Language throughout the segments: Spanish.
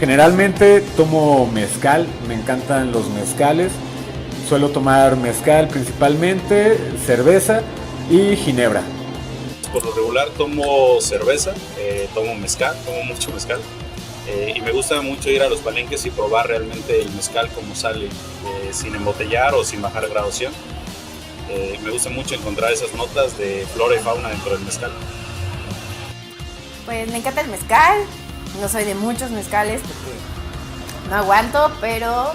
Generalmente tomo mezcal, me encantan los mezcales. Suelo tomar mezcal principalmente, cerveza y ginebra. Por lo regular tomo cerveza, tomo mezcal, tomo mucho mezcal. Y me gusta mucho ir a los palenques y probar realmente el mezcal como sale, sin embotellar o sin bajar graduación. Me gusta mucho encontrar esas notas de flora y fauna dentro del mezcal. Pues me encanta el mezcal, no soy de muchos mezcales porque no aguanto, pero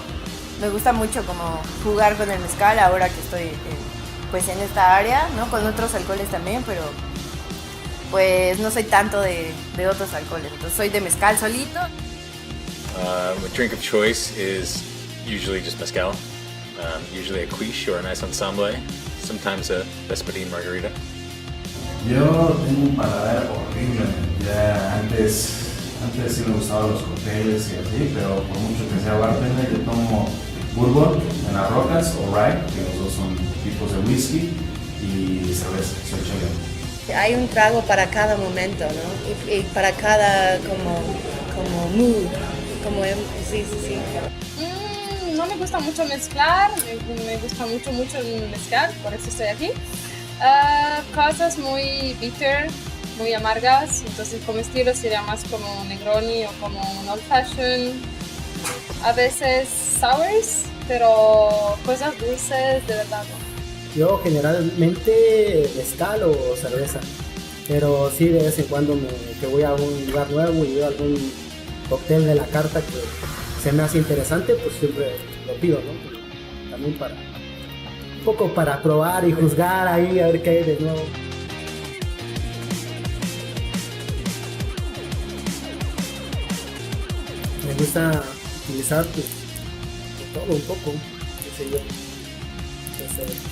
me gusta mucho como jugar con el mezcal ahora que estoy pues en esta área, ¿no? Con otros alcoholes también, pero pues no soy tanto de otros alcoholes, entonces soy de mezcal solito. My drink of choice is usually just mezcal, usually a quiche or a nice ensemble, sometimes a Vespertine margarita. Yo tengo un paladar horrible. Ya antes sí me gustaban los cócteles y así, pero por mucho que sea bartender, yo tomo bourbon en las rocas o rye, que los dos son tipos de whisky, y cerveza, soy chileno. Hay un trago para cada momento, ¿no? Y para cada como mood, sí. No me gusta mucho mezclar, me gusta mucho el mezcal, por eso estoy aquí. Cosas muy bitter, muy amargas, entonces como estilo sería más como un Negroni o como un Old Fashion. A veces sours, pero cosas dulces de verdad no. Yo generalmente mezcal o cerveza, pero sí de vez en cuando que voy a un lugar nuevo y veo algún cóctel de la carta que se me hace interesante, pues siempre lo pido, ¿no? También para un poco para probar y juzgar ahí, a ver qué hay de nuevo. Me gusta utilizar pues, de todo un poco, qué sé yo.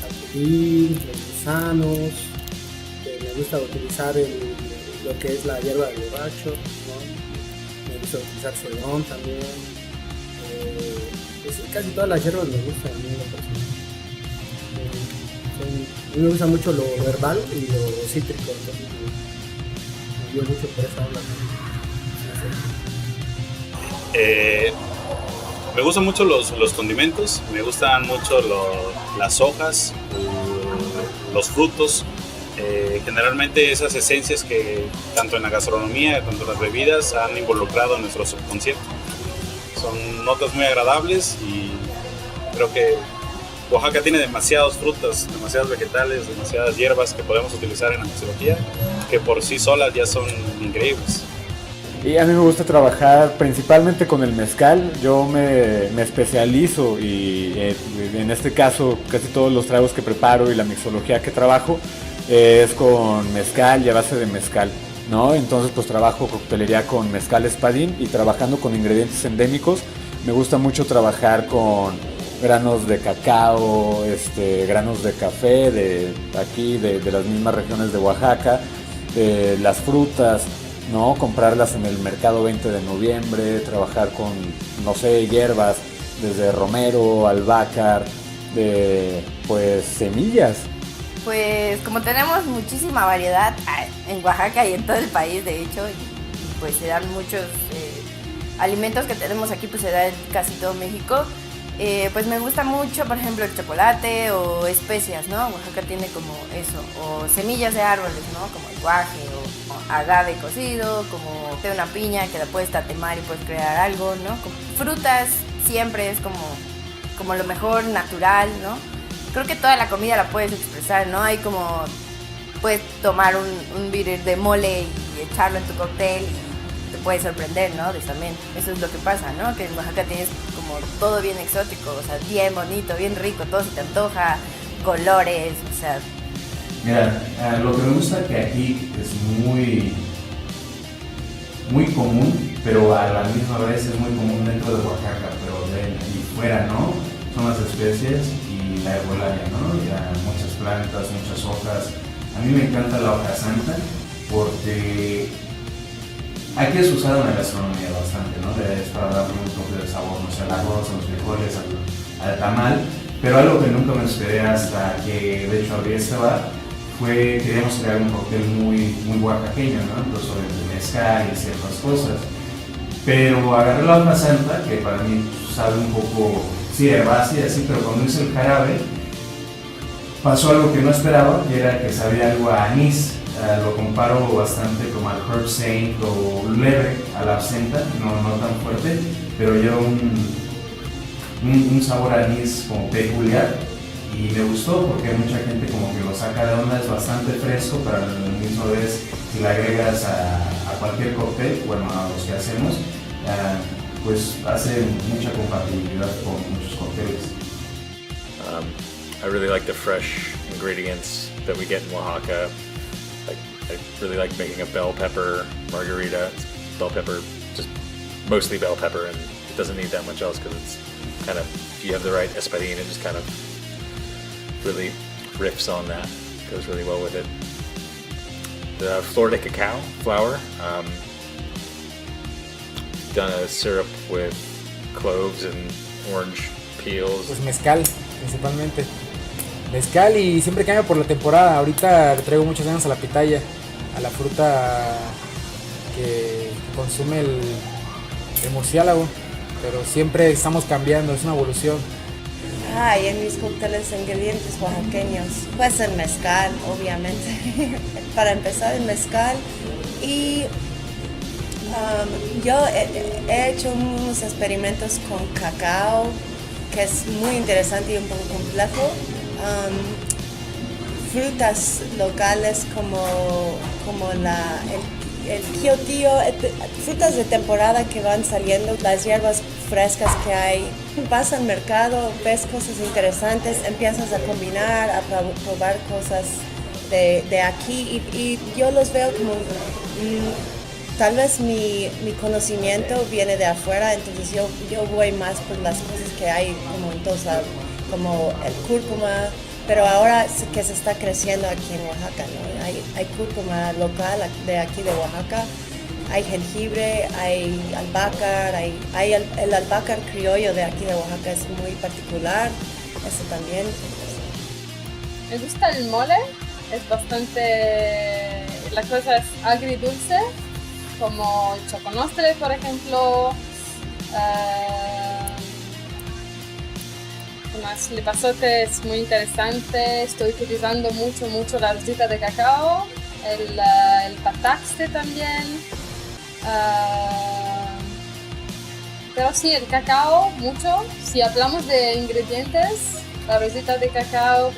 Calcetín, gusanos, me gusta utilizar lo que es la hierba del borracho, ¿no? Me gusta utilizar cedrón también, pues, casi todas las hierbas me gustan a mí en lo personal. A mí me gusta mucho lo herbal y lo cítrico, entonces me guío mucho por esa onda. Me gustan mucho los condimentos, me gustan mucho las hojas, los frutos, generalmente esas esencias que tanto en la gastronomía, tanto en las bebidas han involucrado en nuestro subconsciente. Son notas muy agradables y creo que Oaxaca tiene demasiadas frutas, demasiados vegetales, demasiadas hierbas que podemos utilizar en la mixología, que por sí solas ya son increíbles. Y a mí me gusta trabajar principalmente con el mezcal. Yo me especializo y en este caso casi todos los tragos que preparo y la mixología que trabajo es con mezcal y a base de mezcal, ¿no? Entonces pues trabajo coctelería con mezcal espadín y trabajando con ingredientes endémicos. Me gusta mucho trabajar con granos de cacao, granos de café de aquí, de las mismas regiones de Oaxaca, las frutas, ¿no? Comprarlas en el mercado 20 de noviembre, trabajar con, no sé, hierbas, desde romero, albahaca, pues semillas. Pues como tenemos muchísima variedad en Oaxaca y en todo el país, de hecho, y pues se dan muchos alimentos que tenemos aquí, pues se da en casi todo México. Pues me gusta mucho, por ejemplo, el chocolate o especias, ¿no? Oaxaca tiene como eso, o semillas de árboles, ¿no? Como el guaje o agave cocido, como una piña que la puedes tatemar y puedes crear algo, ¿no? Como frutas siempre es como lo mejor natural, ¿no? Creo que toda la comida la puedes expresar, ¿no? Hay como, puedes tomar un birrer de mole y echarlo en tu cóctel y te puede sorprender, ¿no? También eso es lo que pasa, ¿no? Que en Oaxaca tienes como todo bien exótico, o sea, bien bonito, bien rico, todo se te antoja, colores, o sea. Mira, lo que me gusta que aquí es muy común, pero a la misma vez es muy común dentro de Oaxaca, pero de ahí fuera, ¿no? Son las especies y la herbolaria, ¿no? Ya muchas plantas, muchas hojas. A mí me encanta la hoja santa porque aquí es usado en la gastronomía bastante, ¿no? Es para darle un toque de sabor, no sé, al arroz, a los frijoles, al tamal. Pero algo que nunca me esperé hasta que de hecho abrí este bar fue, queríamos crear un cóctel muy oaxaqueño, ¿no? Entonces sobre el mezcal y ciertas cosas. Pero agarré la hoja santa, que para mí sabe un poco, sí, herbácea, así, pero cuando hice el jarabe, pasó algo que no esperaba, que era que sabía algo a anís. Lo comparo bastante como al herb saint o leve a la absenta, no tan fuerte, pero lleva un sabor a anís como peculiar y me gustó porque mucha gente como que lo saca de onda, es bastante fresco, pero a la misma vez si le agregas a cualquier cóctel, bueno, a los que hacemos, pues hace mucha compatibilidad con muchos cócteles. I really like the fresh ingredients that we get in Oaxaca. I really like making a bell pepper margarita. It's bell pepper, just mostly bell pepper, and it doesn't need that much else because it's kind of, if you have the right espadín, it just kind of really riffs on that. Goes really well with it. The flor de cacao flour, done a syrup with cloves and orange peels. Pues mezcal, principalmente. Mezcal y siempre cambia por la temporada. Ahorita le traigo muchas ganas a la pitaya, a la fruta que consume el murciélago, pero siempre estamos cambiando, es una evolución. Y en mis cócteles ingredientes oaxaqueños, pues el mezcal, obviamente. Para empezar, el mezcal. Y yo he hecho unos experimentos con cacao, que es muy interesante y un poco complejo. Frutas locales como el quiotío, frutas de temporada que van saliendo, las hierbas frescas que hay. Vas al mercado, ves cosas interesantes, empiezas a combinar, a probar cosas de aquí y yo los veo como tal vez mi conocimiento viene de afuera, entonces yo voy más por las cosas que hay como en todos lados, como el cúrcuma, pero ahora que se está creciendo aquí en Oaxaca, ¿no? Hay cúrcuma local de aquí de Oaxaca, hay jengibre, hay albácar, hay el albácar criollo de aquí de Oaxaca, es muy particular, eso también. Me gusta el mole, es bastante, la cosa es agridulce, como el choconostle, por ejemplo. Más lipazote es muy interesante, estoy utilizando mucho la rosita de cacao, el pataxte también, pero sí, el cacao mucho. Si hablamos de ingredientes, la rosita de cacao,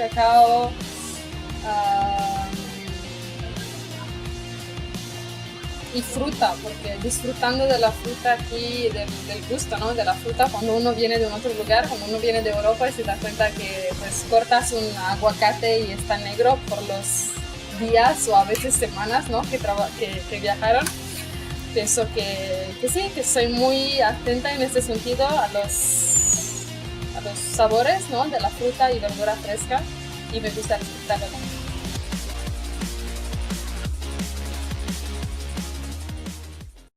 y fruta, porque disfrutando de la fruta aquí, del gusto, ¿no? De la fruta, cuando uno viene de un otro lugar, cuando uno viene de Europa y se da cuenta que pues cortas un aguacate y está negro por los días o a veces semanas, ¿no? que viajaron. Pienso que sí, que soy muy atenta en este sentido a los sabores, ¿no? De la fruta y verdura fresca y me gusta disfrutarlo también.